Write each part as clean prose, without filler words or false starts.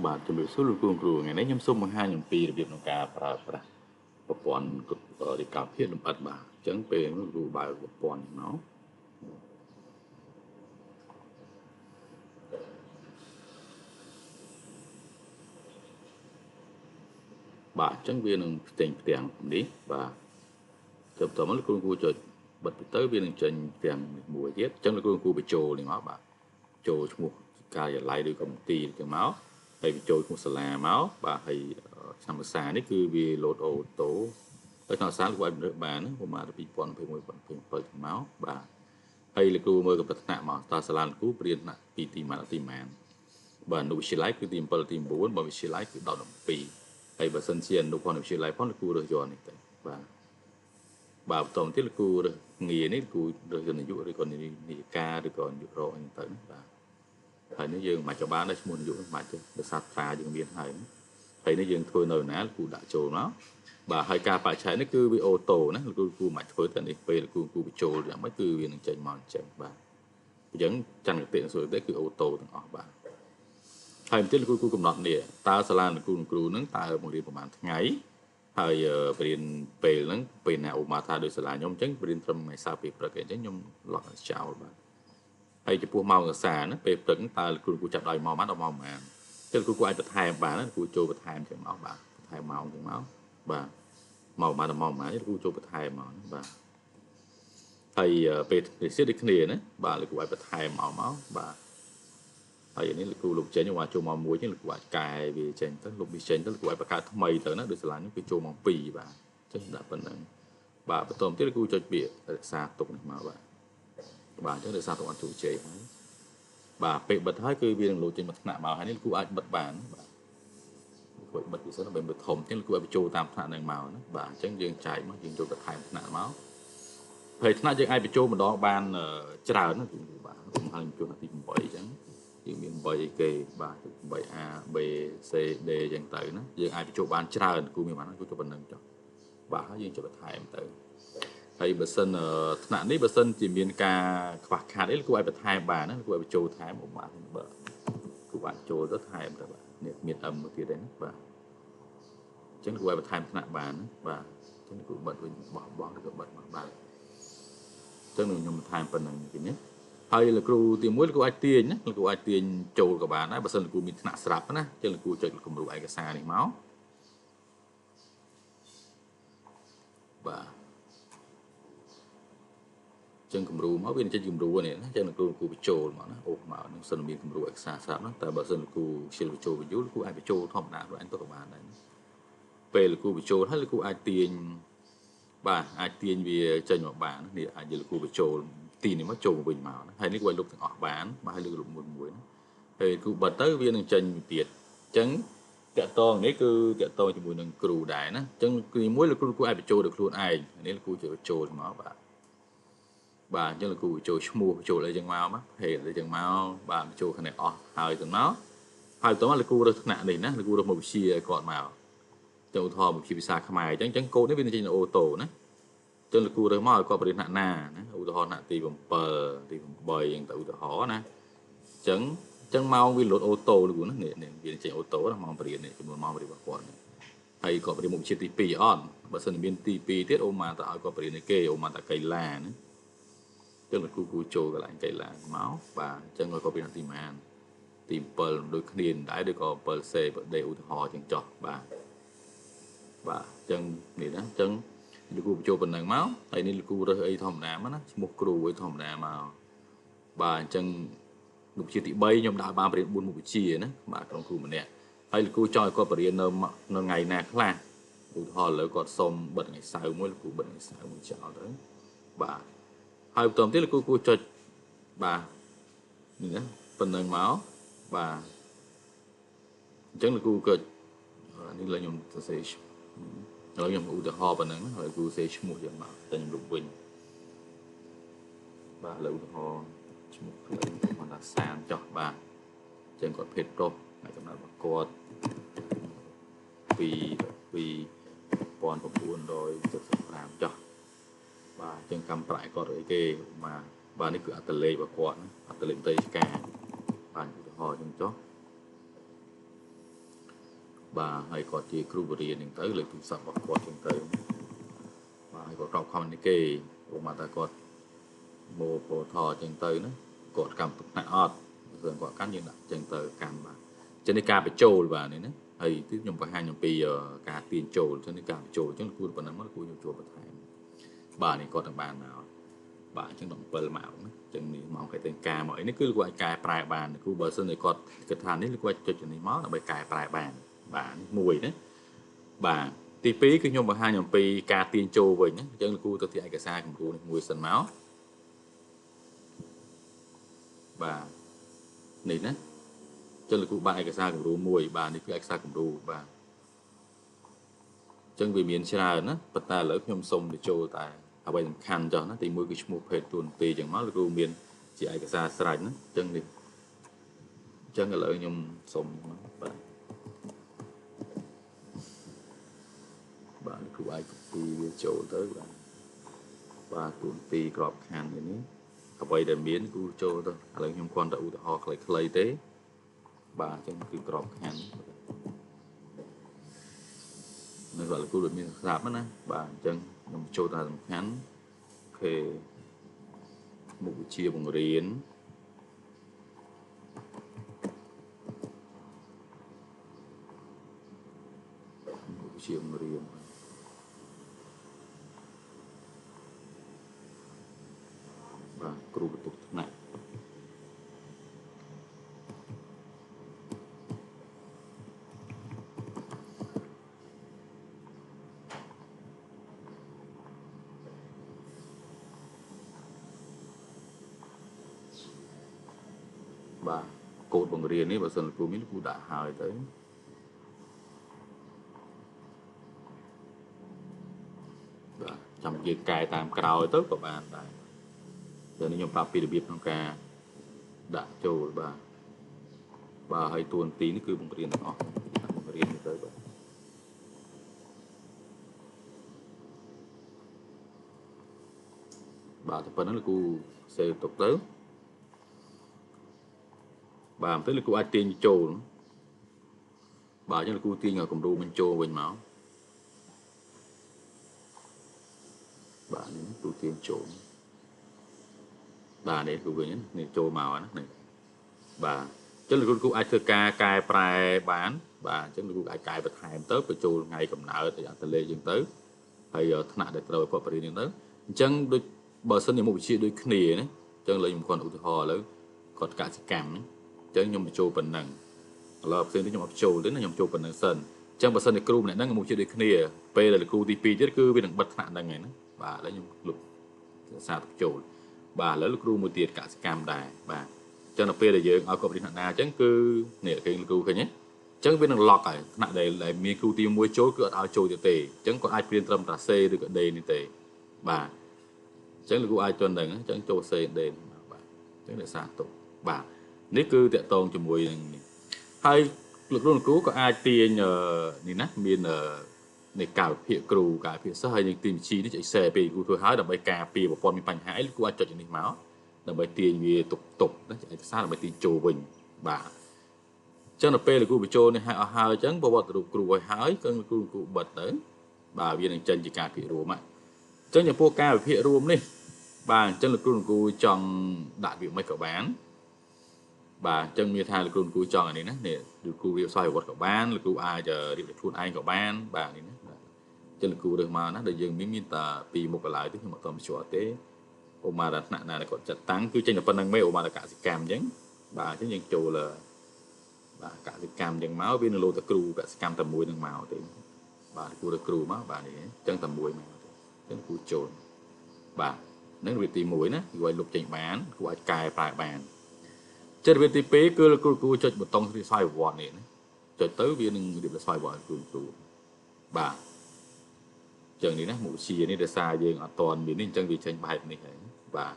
បាទជំរាបសួរលោកគ្រូថ្ងៃនេះខ្ញុំសូមបង្ហាញអំពីរបៀបក្នុងការប្រើប្រាស់ប្រព័ន្ធរៀបការភាពលម្អិតបាទអញ្ចឹងពេលលោកគ្រូបើកប្រព័ន្ធមកបាទអញ្ចឹងវានឹងផ្ទាំងនេះបាទចុះតមកលោកគ្រូចុចបិទទៅវានឹងចេញផ្ទាំងមួយទៀតអញ្ចឹងលោកគ្រូបញ្ចូលនេះមកបាទចូលឈ្មោះការិយាល័យឬក៏មន្ទីរអញ្ចឹងមកហើយបញ្ចូលឈ្មោះសាលាមកបាទហើយឆ្នាំភាសានេះគឺវាលោតអូតូហើយឆ្នាំភាសាលោកអាចរើសបានប្រហែល2021 2027មកបាទហើយលោកគ្រូមើលកម្រិតថ្នាក់មកតើសាលាលោកគ្រូព្រៀនថ្នាក់ពីទីម៉ានទីម៉ានបាទអនុវិទ្យាល័យគឺទី7ទី9បើវិទ្យាល័យគឺ12ហើយបើសិនជាអនុផលវិទ្យាល័យផងលោកគ្រូរើសយកនេះទៅបាទបន្តទៀតលោកគ្រូរើសងារនេះលោកគ្រូរើសនាយកឬក៏នាយិកាឬក៏នាយករកអីទៅបាទហើយនេះយើងមិនចាំបានដែរឈ្មោះនាយកមិនទេដោយសារតាយើងមានហើយនេះយើងធ្វើនៅណាលោកគ្រូដាក់ចូលមកបាទហើយការបច្ឆេនេះគឺវាអូតូណាលោកគ្រូមិនធ្វើតែនេះពេលលោកគ្រូបញ្ចូលយ៉ាងម៉េចគឺវានឹងចេញមកអញ្ចឹងបាទអញ្ចឹងចន្ទគតិសុទ្ធទេគឺអូតូទាំងអស់បាទហើយបន្ទាប់លោកគ្រូកំណត់នេះតើសាលាលោកគ្រូនឹងតើបង្រៀនប្រហែលថ្ងៃហើយបរៀនពេលហ្នឹងពេលណាឧបមាថាដោយសាលាខ្ញុំអញ្ចឹងបរៀនត្រឹមថ្ងៃសៅរ៍ពេលព្រឹកអញ្ចឹងខ្ញុំឡោះចោលបាទហើយចំពោះម៉ោងសិក្សាណាពេលព្រឹកតើលោកគ្រូចាប់ដល់ម៉ោងប៉ុន្មានដល់ម៉ោងប៉ុន្មានតែលោកគ្រូអាចបន្ថែមបានណាលោកគ្រូចូលបន្ថែមចឹងមកបាទបន្ថែមម៉ោងចឹងមកបាទម៉ោងប៉ុន្មានដល់ម៉ោងប៉ុន្មានលោកគ្រូចូលបន្ថែមមកបាទហើយពេលនិស្សិតដូចគ្នាណាបាទលោកគ្រូអាចបន្ថែមមកបាទហើយនេះលោកគ្រូលោកចេញមកចូលម៉ោង1ចឹងលោកគ្រូអាចកែវាចេញទៅលោកវាចេញទៅលោកគ្រូអាចបង្កើតថ្មីទៅណាដោយសាលាខ្ញុំគឺចូលម៉ោង2បាទចេះដាក់ប៉ុណ្ណឹងបាទបន្តទៀតលោកគ្រូចុចពាក្យរក្សាទុកនេះមកបាទអញ្ចឹងរក្សាទុកអត់ចូលជ័យហើយបាទពេលបិទហើយគឺវានឹងលោតចេញមកថ្នាក់មកហើយនេះលោកគ្រូអាចបិទបានបាទលោកគ្រូបិទពិសេសដើម្បីបិទធំអញ្ចឹងលោកគ្រូអាចបញ្ចូលតាមថ្នាក់នឹងមកណាបាទអញ្ចឹងយើងចែកមកយើងចូលបន្ថែមថ្នាក់មកហើយថ្នាក់យើងអាចបញ្ចូលម្ដងបានច្រើនណាគ្រូបាទខ្ញុំឲ្យបញ្ចូលថ្នាក់ទី8អញ្ចឹងយើងមាន8គេបាទ 8A B C D អញ្ចឹងទៅណាយើងអាចបញ្ចូលបានច្រើនគ្រូមានបានគ្រូចូលប៉ុណ្្នឹងចុះបាទហើយយើងចូលបន្ថែមទៅហើយបើសិនថ្នាក់នេះបើសិនជាមានការខ្វះខាតអីគ្រូអាចបន្ថែមបានណាគ្រូអាចបញ្ចូលថែមបាទបើគ្រូអាចចូលទៅថែមទៅបាទនេះមាន M មួយទៀតដែរណាបាទអញ្ចឹងគ្រូអាចបន្ថែមថ្នាក់បានណាបាទអញ្ចឹងគ្រូបិទវិញបោះឬក៏បិទមកបាទអញ្ចឹងខ្ញុំបន្ថែមប៉ុណ្្នឹងទីនេះហើយលោកគ្រូទី1លោកគ្រូអាចទាញណាលោកគ្រូអាចទាញចូលក៏បានដែរបើសិនលោកគ្រូមានថ្នាក់ស្រាប់ណាអញ្ចឹងលោកគ្រូចុចគំរូឯកសារនេះមកបាទចឹងគំរូមកវាចេញគំរូនេះណាចឹងលោកគ្រូបញ្ចូលមកណាអូមកនឹងសិនមានគំរូឯកសារស្រាប់ណាតែបើសិនលោកគ្រូខ្ជិលបញ្ចូលបញ្យល់លោកគ្រូអាចបញ្ចូលធម្មតាខ្លួនឯងទៅក៏បានដែរពេលលោកគ្រូបញ្ចូលហើយលោកគ្រូអាចទាញបាទអាចទាញវាចេញមកបាននេះអាចលោកគ្រូបញ្ចូលទីនេះមកចូលវិញមកណាហើយនេះគួរឲ្យលុបទាំងអស់បានបាទហើយលុបមួយណាពេលគ្រូបិទទៅវានឹងចេញទៀតអញ្ចឹងតាក់តងនេះគឺតាក់តងជាមួយនឹងគ្រូដែរណាអញ្ចឹងគឺមួយលោកគ្រូអាចបញ្ចូលដោយខ្លួនឯងនេះលោកគ្រូជួយបញ្ចូលមកបាទអញ្ចឹងលោកគ្រូចូលឈ្មោះចូលអីចឹងមកហេតុអីចឹងមកបាទចូលគ្នាអស់ហើយទៅមកហើយបន្តមកលោកគ្រូរើសថ្នាក់នេះណាលោកគ្រូរើសមកវិជាឲ្យគាត់មកចូលឧទាហរណ៍វិជាភាសាខ្មែរអញ្ចឹងកូដនេះវានឹងចេញអូតូណាចឹងលោកគ្រូរើសមកឲ្យគាត់បរិញ្ញាថ្នាក់ណាឧទាហរណ៍ថ្នាក់ទី7ទី8ចឹងទៅឧទាហរណ៍ណាអញ្ចឹងម៉ោងវាលោតអូតូលោកគ្រូណានេះវាចេញអូតូណាម៉ោងបរិញ្ញានេះចំនួនម៉ោងបរិញ្ញារបស់គាត់ហើយគាត់បរិញ្ញាមុខវិជ្ជាទី2អត់បើសិនមានទី2ទៀតអូម៉ាតឲ្យគាត់បរិញ្ញាគេអូម៉ាតកៃឡាណាចឹងលោកគ្រូចូលកន្លែងកៃឡាមកបាទអញ្ចឹងឲ្យគាត់ពីទីម៉ានទី7ដូចគ្នាដែរឬក៏7 C បើដេឧទាហរណ៍ចឹងចោះបាទអញ្ចឹងនេះណាអញ្ចឹងលោកគ្រូបញ្ចូលប៉ុណ្ណឹងមកហើយនេះលោកគ្រូរើសអីធម្មតាមកណាឈ្មោះគ្រូអីធម្មតាមកបាទអញ្ចឹងមុខវិជ្ជាទី3ខ្ញុំដាក់បានបរិញ្ញា4មុខវិជ្ជាណាបាទក្រុមគ្រូម្នាក់ហើយលោកគ្រូចង់ឲ្យគាត់បរិញ្ញានៅថ្ងៃណាខ្លះឧទាហរណ៍ឥឡូវគាត់សុំបិទថ្ងៃសៅរ៍មួយលោកគ្រូបិទថ្ងៃសៅរ៍មួយចោលទៅបាទហើយបន្តទៀតលោកគ្រូចុចបាទនេះណាប៉ុណ្ណឹងមកបាទអញ្ចឹងលោកគ្រូក៏នេះឡើយខ្ញុំសរសេរហើយខ្ញុំឧទាហរណ៍ប៉ុណ្ណឹងហើយគ្រូសេឈ្មោះយ៉ាងមកតែខ្ញុំលុបវិញបាទលើឧទាហរណ៍ឈ្មោះខ្លីគាត់ថាសានចោះបាទអញ្ចឹងគាត់ភេទប្រុសហើយកំណត់របស់គាត់2975ចោះបាទអញ្ចឹងកម្មប្រាក់គាត់អីគេបាទនេះគឺអត្តលេខរបស់គាត់អត្តលេខមន្ត្រីរាជការបាទឧទាហរណ៍អញ្ចឹងចុះ bà hay có chia kêu bờ riêng tớiเลยtụi sập bọc quạt chân tới bà hay có trọc không này kê mà ta có mồ phổ thò chân tới nữa cột cầm tục nặng ọt rồi có cán như là chân tới cầm bà chân đi ca bị trôi bà này nữa hay tiếp nhung có hai nhung pi cả tiền trôi chân đi ca bị trôi chân cua phần nắm mất cua nhung trôi bật thành bà này có thằng bàn nào bà chân động bờ mạo chân này mong cái tên ca mọi nó cứ gọi cài prai bàn cua bờ sân này có cái thằng này gọi cho chân này máu là bài cài prai bàn bà mùi đấy bà tí phí cứ nhung bằng hai nhầm pi ca tiền trôi vậy nhé chân cua tôi thì ai cả xa cùng cua mùi sần máu bà này nè chân là cụ bà ai cả xa cùng cua mùi bà này cứ ai xa cùng cua bà chân vì miền xa nó bật ta lỡ nhung sông để trôi tại ở bên khăn cho nó thì mùi cái một hệ tuần tì chẳng máu là cua miền chỉ ai cả xa sạch nó chân đi chân là lỡ nhung sông bà bạn cụ ai cũng đi chỗ tới và tuần tì crop khăn này nhé ở đây để miến cụ chỗ thôi là nhung quan đậu họ lại clay tế bà chân cứ crop khăn nên gọi là cụ được miến sạp á bà chân nhung chỗ ta làm khăn về một chia bằng riêng một chia bằng riêng và cừu tục này và cột bằng riêng ấy và sân cừu miếng cừu đã hài tới và trong việc cài tam cào tới của bạn này giờ nó nhung papi được biết trong ca đã trôi bà hay tuần tí nó cứ bằng riêng đó bằng riêng tới bà tập nó là cô sẽ tục tới bà tới là cô ai tiền trôi bà cho là cô tiền ở cùng đu bên trôi bên máu bà này cô tiền trôi bà đấy cô về này trôi màu này bà chứ là cô ai thưa ca cài prai bán bà chứ là cô ai cài bật hàm tới phải trôi ngày cầm nợ thì ăn lê dân tới hay giờ thằng nào để rồi có phải đi tới chân đôi bờ sân thì một chị đôi khỉ đấy chân lấy một con ủ hò lớn còn cả sự cảm chân nhom trôi phần nặng là xem tới nhom trôi đến là nhom trôi phần nặng sân chân bờ sân thì crew này đang một chị đôi khỉ p là crew tp chứ cứ bên đằng bật thằng đằng này nó bà lấy nhom lục xa trôi bà lấy crew một tiệt cả sự cảm đài bà cho nó p là giờ ở cột đi thằng nào chân cứ nè cái crew cái nhé chẳng biết năng lọt à nãy đây lại mi cứu tim muối chối cửa ao trôi tề chẳng có ai phiên tâm trả xe được ở đây này tề bà chẳng là cô ai cho đừng chẳng trôi xe đền bà chẳng là xa tục bà nếu cứ tiện tông cho mùi hay lực luôn cứu có ai tiền nhờ thì nát miền này cả phía cừu cả phía xã hội những tìm chi nó chạy xe về cô thôi hái là bài cà phê và con mi bánh hái cô ai cho những máu là bài tiền về tục tục nó chạy xa là bài tiền trồ bình bà chân là p là cô bị trôi này hai chân bao bọc được cừu hái cân cừu bật tới bà viên chân chỉ cà phê rùa mà chân nhà po cà phê rùa đi bà chân là cô chọn đại biểu mấy cậu bán bà chân như thay là cô chọn này nè được cô việc xoay vật cậu bán là cô ai giờ đi thun ai cậu bán bà này nè chân là cô được mà nó được dừng miếng ta vì một cái lại tức là một tầm chùa tế ô mà đặt nạn này còn chặt tăng cứ trên là phần năng mèo mà là cả sự cam nhánh bà chứ những chỗ là bà cả sự cam những máu bên lô ta cừu cả sự cam tầm mùi năng màu thì bà cô được cừu máu bà này chân tầm mùi mà chân cô trồn bà nếu việc tìm mũi nó gọi lục trình bán gọi cài phải bàn trên bên tí pé cứ cô cho một tông thì xoay vọt này cho tới viên điểm là xoay vọt cừu bà chẳng này nó mũ xì này để xa dương ở toàn miền nên chân vì tranh bài này bà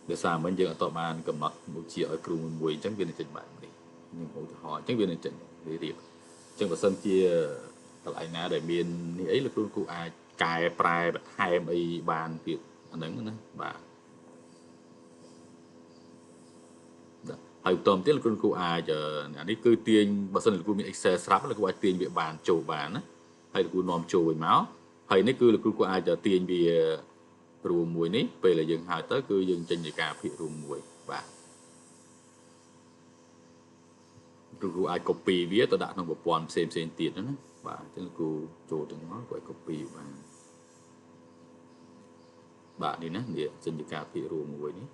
để xa mấy dương ở toàn ban cầm mặt mũ xì ở cừu mùi chẳng viên này tranh bài này nhưng họ chẳng viên này tranh để điệp chân vào sân chia lại na để miền ấy là cô ai cài prai bật hai mươi bàn tiệc anh đứng nữa bà ហើយបន្តទៀតលោកគ្រូអាចអានេះគឺទាញបើសិនលោកគ្រូមាន Excel ស្រាប់លោកគ្រូអាចទាញវាបានចូលបានណាហើយលោកគ្រូនាំចូលវិញមកហើយនេះគឺលោកគ្រូអាចទាញវារួមមួយនេះពេលដែលយើងហៅទៅគឺយើងចេញនៃការភាគរួមមួយបាទលោកគ្រូអាច copy វាទៅដាក់ក្នុងប្រព័ន្ធផ្សេងទៀតណាបាទអញ្ចឹងលោកគ្រូចូលទាំងមកគាត់ copy បានបាទនេះណានេះចេញនៃការភាគរួមមួយនេះ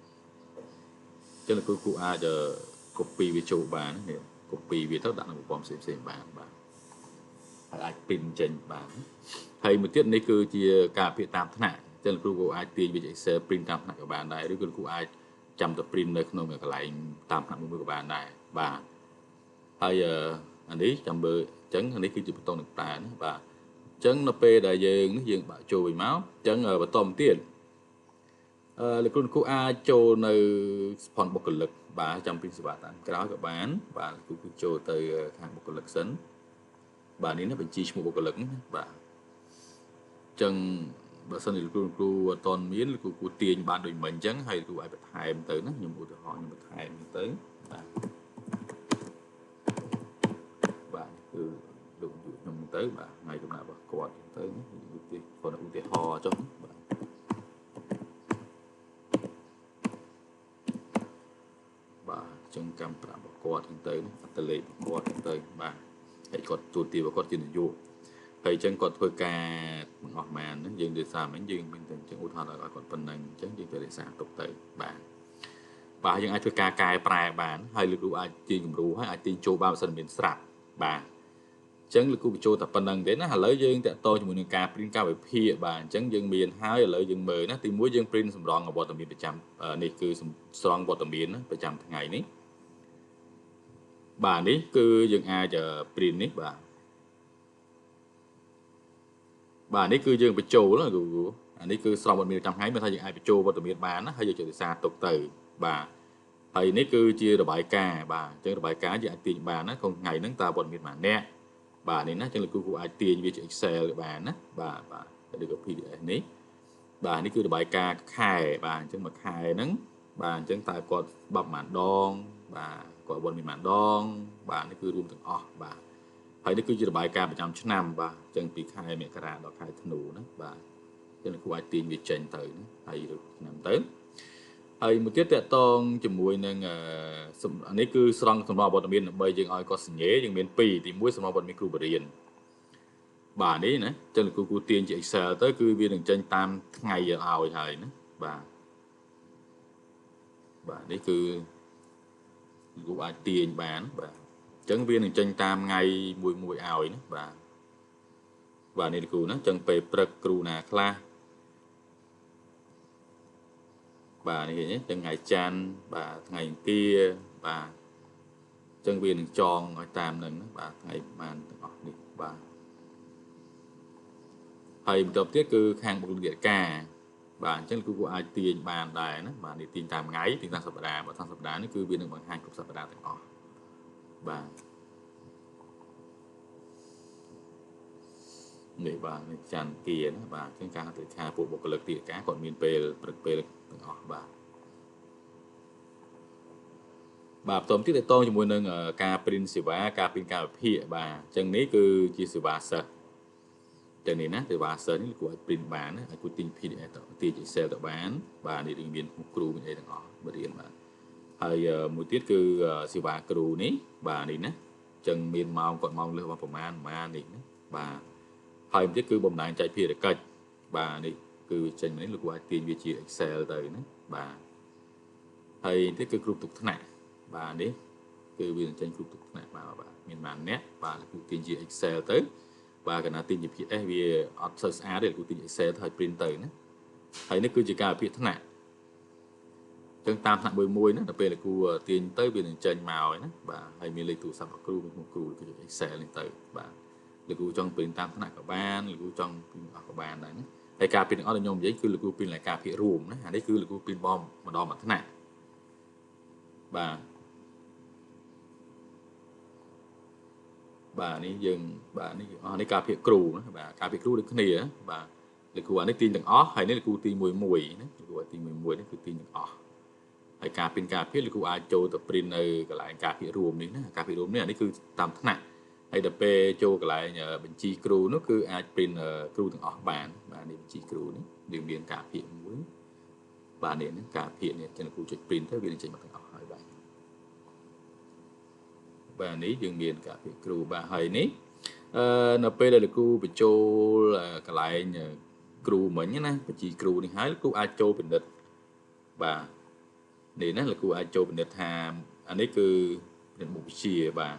ចឹងលោកគ្រូអាច copy វាចូលបាននេះ copy វាទៅដាក់ក្នុងប្រព័ន្ធផ្សេងបានបាទហើយអាច print ចេញបានហើយមួយទៀតនេះគឺជាការភាគតាមថ្នាក់ចឹងលោកគ្រូអាចទាញវា Excel print តាមថ្នាក់ក៏បានដែរឬក៏លោកគ្រូអាចចាំទៅ print នៅក្នុងកន្លែងតាមថ្នាក់មួយក៏បានដែរបាទហើយអានេះចាំមើលអញ្ចឹងអានេះគឺជាប៊ូតុងនឹងប្រើណាបាទអញ្ចឹងនៅពេលដែលយើងបាក់ចូលវិញមកអញ្ចឹងបន្តទៀតលោកគ្រូអាចចូលនៅស្ផនបុគ្គលិកបាទចាំពីសេវាតាមក្រោយក៏បានបាទលោកគ្រូចូលទៅខាងបុគ្គលិកសិនបាទនេះណាបញ្ជីឈ្មោះបុគ្គលិកណាបាទអញ្ចឹងបើសិនជាលោកគ្រូអត់តមានលោកគ្រូទាញបានដូចមិញអញ្ចឹងហើយលោកគ្រូអាចបន្ថែមទៅណាខ្ញុំឧទាហរណ៍ខ្ញុំបន្ថែមទៅបាទបាទគឺលោកខ្ញុំទៅបាទថ្ងៃកំណត់របស់គាត់ទៅគាត់ឧទាហរណ៍ចុះបាទចឹងកម្មប្រាក់របស់គាត់ទៅអត្តលេខរបស់គាត់ទៅបាទហើយគាត់ទូទារបស់គាត់ជានយោបាយហើយចឹងគាត់ធ្វើការបង្អស់ម៉ានហ្នឹងយើងនិយាយសារមិញយើងមានតែចឹងឧទាហរណ៍ឲ្យគាត់ប៉ុណ្ណឹងចឹងយើងទៅរក្សាទុកទៅបាទយើងអាចធ្វើការកែប្រែបានហើយលោកគ្រូអាចទាញគំរូហើយអាចទាញចូលបានបើសិនមានស្រាប់បាទចឹងលោកគ្រូបញ្ចូលតែប៉ុណ្ណឹងទេណាឥឡូវយើងតាក់ទងជាមួយនឹងការ print ការវិភាគបាទអញ្ចឹងយើងមានហើយឥឡូវយើងមើលណាទី1យើង print សម្រងវត្តមានប្រចាំនេះគឺស្រង់វត្តមានប្រចាំថ្ងៃនេះបាទនេះគឺយើងអាច print នេះបាទនេះគឺយើងបញ្ចូលណាគ្រូអានេះគឺស្រង់វត្តមានប្រចាំថ្ងៃមានថាយើងអាចបញ្ចូលវត្តមានបានណាហើយយើងចុចរសារទុកទៅបាទហើយនេះគឺជារបាយការណ៍បាទអញ្ចឹងរបាយការណ៍យើងអាចទាញបានណាក្នុងថ្ងៃហ្នឹងតើវត្តមានប៉ុន្មានអ្នកបាទនេះណាអញ្ចឹងលោកគ្រូអាចទាញវាជា Excel បានណាបាទឬក៏ PDF នេះបាទនេះគឺរបាយការណ៍ខែបាទអញ្ចឹងមួយខែហ្នឹងបាទអញ្ចឹងតើគាត់បាត់ប៉ុន្មានដងបាទគាត់វត្តមានប៉ុន្មានដងបាទនេះគឺរួមទាំងអស់បាទហើយនេះគឺជារបាយការណ៍ប្រចាំឆ្នាំបាទអញ្ចឹងពីខែមករាដល់ខែធ្នូណាបាទអញ្ចឹងលោកគ្រូអាចទាញវាចេញទៅណាហើយរកឆ្នាំទៅហើយមួយទៀតតកតងជាមួយនឹងអានេះគឺស្រង់សម្រាប់វត្តមានដើម្បីយើងឲ្យគាត់សញ្ញេយើងមាន2ទី1សម្រាប់វត្តមានគ្រូបរិញ្ញាបាទនេះណាអញ្ចឹងលោកគ្រូទាញជា Excel ទៅគឺវានឹងចេញតាមថ្ងៃឲ្យហើយណាបាទនេះគឺលោកគ្រូអាចទាញបានបាទអញ្ចឹងវានឹងចេញតាមថ្ងៃមួយឲ្យណាបាទនេះលោកគ្រូណាអញ្ចឹងពេលព្រឹកគ្រូណាខ្លះបាទនេះឃើញទេថ្ងៃច័ន្ទបាទថ្ងៃអង្គារបាទអញ្ចឹងវានឹងចងឲ្យតាមនឹងបាទថ្ងៃបានទាំងអស់នេះបាទហើយបន្ទាប់ទៀតគឺខាងបុគ្គលិកការបាទអញ្ចឹងគ្រូអាចទាញបានដែរណាបាទនេះទាញតាមថ្ងៃទាញតាមសប្តាហ៍បើតាមសប្តាហ៍នេះគឺវានឹងបង្ហាញគ្រប់សប្តាហ៍ទាំងអស់បាទនេះបាទនេះច័ន្ទគៀណាបាទអញ្ចឹងការទៅខាពួកបុគ្គលិកទីការគាត់មានពេលព្រឹកពេលទាំងអស់បាទបន្តទៀតតងជាមួយនឹងការ print សេវាការ print ការវិភាគបាទអញ្ចឹងនេះគឺជាសេវាសិស្សចឹងនេះណាសេវាសិស្សនេះគួរឲ្យ print បានណាឲ្យគួរទិញ PDF ទៅទាញ Excel ទៅបានបាទនេះមានគ្រូមានអីទាំងអស់បរៀនបាទហើយមួយទៀតគឺសេវាគ្រូនេះបាទនេះណាអញ្ចឹងមានម៉ោងគាត់ម៉ោងលើសប្រមាណនេះណាបាទហើយមួយទៀតគឺបំណែកចែកភារកិច្ចបាទនេះគឺចេញមកនេះលោកគ្រូអាចទាញវាជា Excel ទៅណាបាទហើយទៀតគឺគ្រប់ទុកថ្នាក់បាទនេះគឺវាចេញគ្រប់ទុកថ្នាក់បាទមានប៉ុន្មានអ្នកបាទលោកគ្រូទាញជា Excel ទៅបាទកាលណាទាញជា PDF វាអត់សូវស្អាតទេលោកគ្រូទាញ Excel ទៅឲ្យ print ទៅណាហើយនេះគឺជាការវិភាគថ្នាក់ចឹងតាមថ្នាក់មួយណាដល់ពេលលោកគ្រូទាញទៅវានឹងចេញមកហើយណាបាទហើយមានលេខទូរស័ព្ទរបស់គ្រូមានគ្រូគឺជា Excel នេះទៅបាទលោកគ្រូចង់ print តាមថ្នាក់ក៏បានលោកគ្រូចង់ print អស់ក៏បានដែរណាហើយការ print អស់ដែលខ្ញុំនិយាយគឺលោកគ្រូ print លើការភាគរួមណាអានេះគឺលោកគ្រូ print ម្ដងមួយថ្នាក់បាទនេះយើងបាទនេះអស់នេះការភាគគ្រូណាបាទការភាគគ្រូដូចគ្នាបាទលោកគ្រូអានេះទាញទាំងអស់ហើយនេះលោកគ្រូទី1ណាលោកគ្រូទី1នេះគឺទាញទាំងអស់ ហើយការពីនការពារលោកគ្រូអាចចូលទៅព្រីននៅកន្លែងការពាររួមនេះណាការពាររួមនេះអានេះគឺតាមថ្នាក់ហើយដល់ពេលចូលកន្លែងបញ្ជីគ្រូនោះគឺអាចព្រីនគ្រូទាំងអស់បានបាទនេះបញ្ជីគ្រូនេះវាមានការពារមួយបាទនេះការពារនេះចឹងលោកគ្រូចុចព្រីនទៅវានឹងចេញមកទាំងអស់ហើយបាទនេះយើងមានការពារគ្រូបាទហើយនេះនៅពេលដែលលោកគ្រូបញ្ចូលកន្លែងគ្រូមិញណាបញ្ជីគ្រូនេះហើយលោកគ្រូអាចចូលពិនិត្យបាទនេះណាលោកគ្រូអាចចូលពិនិត្យថាអានេះគឺពិនិត្យមុខវិជ្ជាបាទ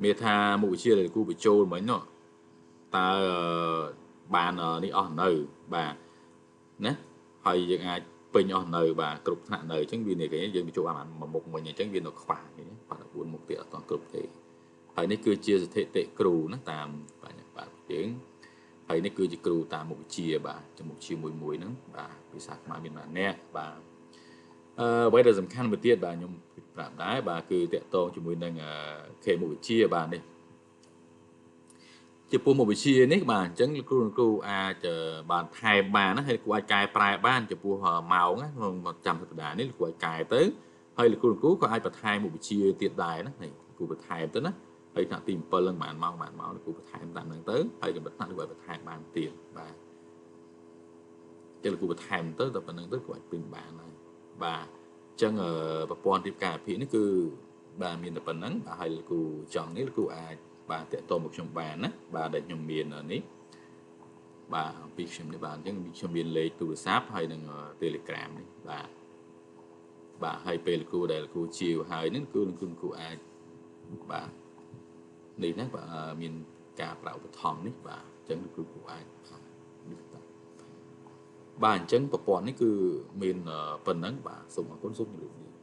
មានថាមុខវិជ្ជាដែលលោកគ្រូបញ្ចូលមិញនោះតើបាននេះអស់នៅបាទណាហើយយើងអាចពេញអស់នៅបាទគ្រប់ថ្នាក់នៅអញ្ចឹងវានេះគេយើងបញ្ចូលបានមួយមុខមិញអញ្ចឹងវានៅខ្វះគេបាទ14មុខទៀតអត់ទាន់គ្រប់ទេហើយនេះគឺជាស្ថិតិគ្រូណាតាមបាទយើងហើយនេះគឺជាគ្រូតាមមុខវិជ្ជាបាទចំមុខវិជ្ជាមួយហ្នឹងបាទភាសាខ្មែរមានម្នាក់បាទអ្វីដែលសំខាន់មួយទៀតបាទខ្ញុំប្រាប់ដែរបាទគឺតកតងជាមួយនឹងខេមុខវិជ្ជាបាទនេះជាមុខវិជ្ជានេះបាទអញ្ចឹងគ្រូអាចបានថែមបានណាហើយគ្រូអាចកែប្រែបានចំពោះម៉ោងណាក្នុងចាំសប្តាហ៍នេះគ្រូអាចកែទៅហើយគ្រូក៏អាចបន្ថែមមុខវិជ្ជាទៀតដែរណានេះគ្រូបន្ថែមទៅណាហើយថ្នាក់ទី7ហ្នឹងបានម៉ោងគ្រូបន្ថែមតាមហ្នឹងទៅហើយកម្រិតថ្នាក់គ្រូអាចបន្ថែមបានទៀតបាទចឹងគ្រូបន្ថែមទៅដល់ប៉ុណ្្នឹងទៅគ្រូអាចព្រីនបានហើយបាទអញ្ចឹងប្រព័ន្ធរៀបការអភិនេះគឺបាទមានតែប៉ុណ្្នឹងបាទហើយគ្រូចង់នេះគ្រូអាចបាទតាក់ទងមកខ្ញុំបានណាបាទដែលខ្ញុំមាននេះបាទអំពីខ្ញុំនេះបាទអញ្ចឹងខ្ញុំមានលេខទូរស័ព្ទហើយនឹង Telegram នេះបាទហើយពេលគ្រូដែលគ្រូជាវហើយនេះគ្រូអាចបាទនេះណាបាទមានការប្រើឧបត្ថម្ភនេះបាទអញ្ចឹងគ្រូអាចនេះបាទអញ្ចឹងប្រព័ន្ធនេះគឺមានប៉ុណ្ណឹងបាទសូមអរគុណសូមជម្រាបលា